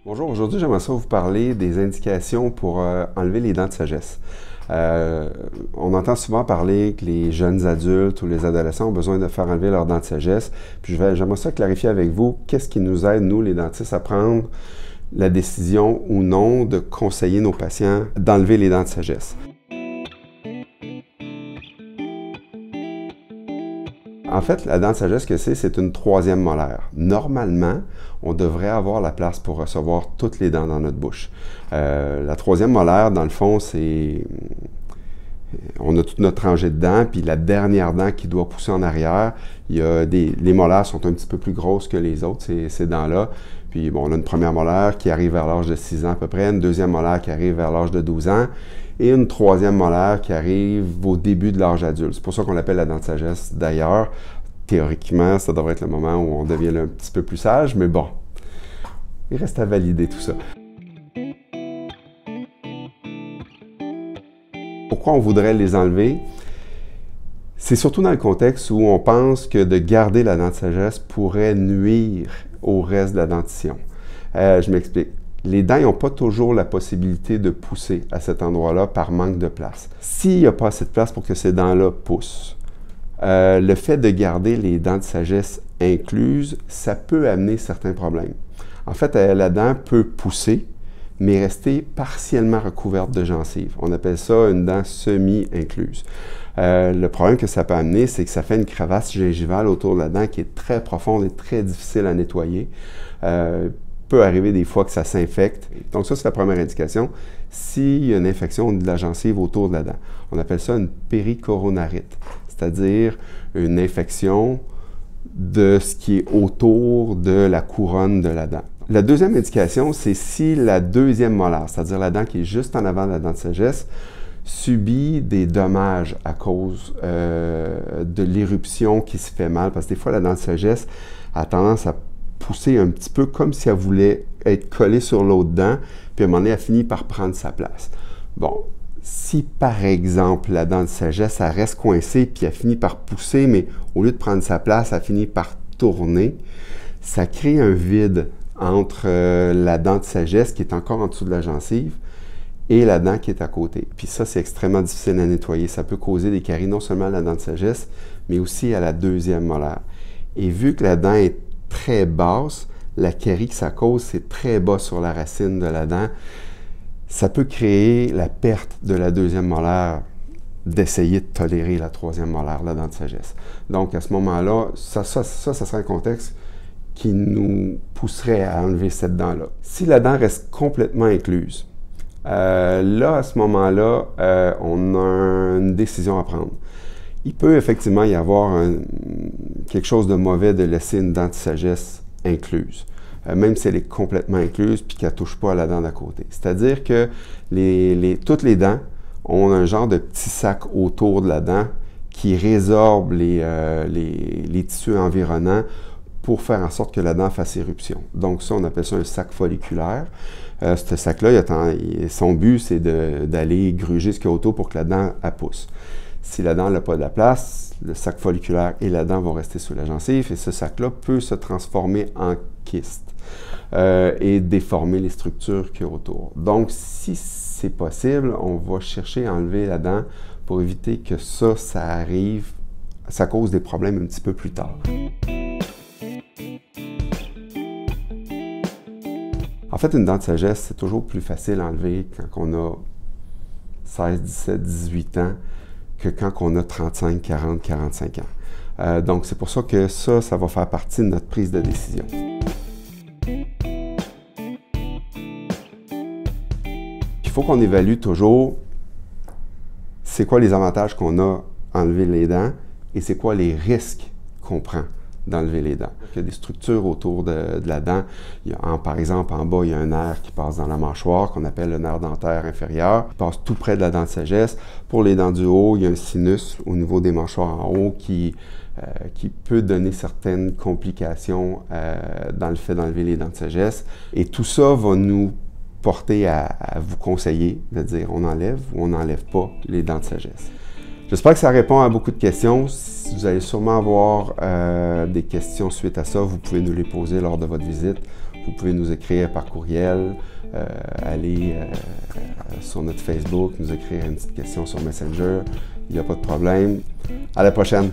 Bonjour, aujourd'hui j'aimerais ça vous parler des indications pour enlever les dents de sagesse. On entend souvent parler que les jeunes adultes ou les adolescents ont besoin de faire enlever leurs dents de sagesse. Puis j'aimerais ça clarifier avec vous qu'est-ce qui nous aide, nous les dentistes, à prendre la décision ou non de conseiller nos patients d'enlever les dents de sagesse. En fait, la dent de sagesse que c'est une troisième molaire. Normalement, on devrait avoir la place pour recevoir toutes les dents dans notre bouche. La troisième molaire, dans le fond, c'est... On a toute notre rangée de dents, puis la dernière dent qui doit pousser en arrière, les molaires sont un petit peu plus grosses que les autres, ces dents-là. Puis bon, on a une première molaire qui arrive vers l'âge de 6 ans à peu près, une deuxième molaire qui arrive vers l'âge de 12 ans, et une troisième molaire qui arrive au début de l'âge adulte. C'est pour ça qu'on l'appelle la dent de sagesse. D'ailleurs, théoriquement, ça devrait être le moment où on devient un petit peu plus sage, mais bon, il reste à valider tout ça. Pourquoi on voudrait les enlever? C'est surtout dans le contexte où on pense que de garder la dent de sagesse pourrait nuire au reste de la dentition. Je m'explique. Les dents n'ont pas toujours la possibilité de pousser à cet endroit-là par manque de place. S'il n'y a pas assez de place pour que ces dents-là poussent, le fait de garder les dents de sagesse incluses, ça peut amener certains problèmes. En fait, la dent peut pousser, mais rester partiellement recouverte de gencives. On appelle ça une dent semi-incluse. Le problème que ça peut amener, c'est que ça fait une crevasse gingivale autour de la dent qui est très profonde et très difficile à nettoyer. Peut arriver des fois que ça s'infecte. Donc ça, c'est la première indication. S'il y a une infection de la gencive autour de la dent, on appelle ça une péricoronarite, c'est-à-dire une infection de ce qui est autour de la couronne de la dent. La deuxième indication, c'est si la deuxième molaire, c'est-à-dire la dent qui est juste en avant de la dent de sagesse, subit des dommages à cause de l'éruption qui se fait mal, parce que des fois, la dent de sagesse a tendance à pousser un petit peu comme si elle voulait être collée sur l'autre dent, puis à un moment donné, elle finit par prendre sa place. Bon, si par exemple, la dent de sagesse, elle reste coincée, puis elle finit par pousser, mais au lieu de prendre sa place, elle finit par tourner, ça crée un vide entre la dent de sagesse qui est encore en dessous de la gencive et la dent qui est à côté. Puis ça, c'est extrêmement difficile à nettoyer. Ça peut causer des caries non seulement à la dent de sagesse, mais aussi à la deuxième molaire. Et vu que la dent est très basse, la carie que ça cause, c'est très bas sur la racine de la dent. Ça peut créer la perte de la deuxième molaire d'essayer de tolérer la troisième molaire, la dent de sagesse. Donc, à ce moment-là, ça serait un contexte qui nous pousserait à enlever cette dent-là. Si la dent reste complètement incluse, là, à ce moment-là, on a une décision à prendre. Il peut effectivement y avoir quelque chose de mauvais de laisser une dent de sagesse incluse, même si elle est complètement incluse puis qu'elle ne touche pas à la dent d'à côté. C'est-à-dire que toutes les dents ont un genre de petit sac autour de la dent qui résorbe les tissus environnants pour faire en sorte que la dent fasse éruption. Donc ça, on appelle ça un sac folliculaire. Ce sac-là, son but, c'est d'aller gruger ce qu'il y a autour pour que la dent pousse. Si la dent n'a pas de la place, le sac folliculaire et la dent vont rester sous la gencive et ce sac-là peut se transformer en kyste et déformer les structures qu'il y a autour. Donc, si c'est possible, on va chercher à enlever la dent pour éviter que ça arrive, ça cause des problèmes un petit peu plus tard. En fait, une dent de sagesse, c'est toujours plus facile à enlever quand on a 16, 17, 18 ans que quand on a 35, 40, 45 ans. Donc, c'est pour ça que ça va faire partie de notre prise de décision. Il faut qu'on évalue toujours c'est quoi les avantages qu'on a à enlever les dents et c'est quoi les risques qu'on prend d'enlever les dents. Il y a des structures autour de la dent. Par exemple, en bas, il y a un nerf qui passe dans la mâchoire, qu'on appelle le nerf dentaire inférieur, qui passe tout près de la dent de sagesse. Pour les dents du haut, il y a un sinus au niveau des mâchoires en haut qui peut donner certaines complications dans le fait d'enlever les dents de sagesse. Et tout ça va nous porter à vous conseiller de dire on enlève ou on n'enlève pas les dents de sagesse. J'espère que ça répond à beaucoup de questions. Si vous allez sûrement avoir des questions suite à ça, vous pouvez nous les poser lors de votre visite Vous pouvez nous écrire par courriel, aller sur notre Facebook, nous écrire une petite question sur Messenger. Il n'y a pas de problème. À la prochaine!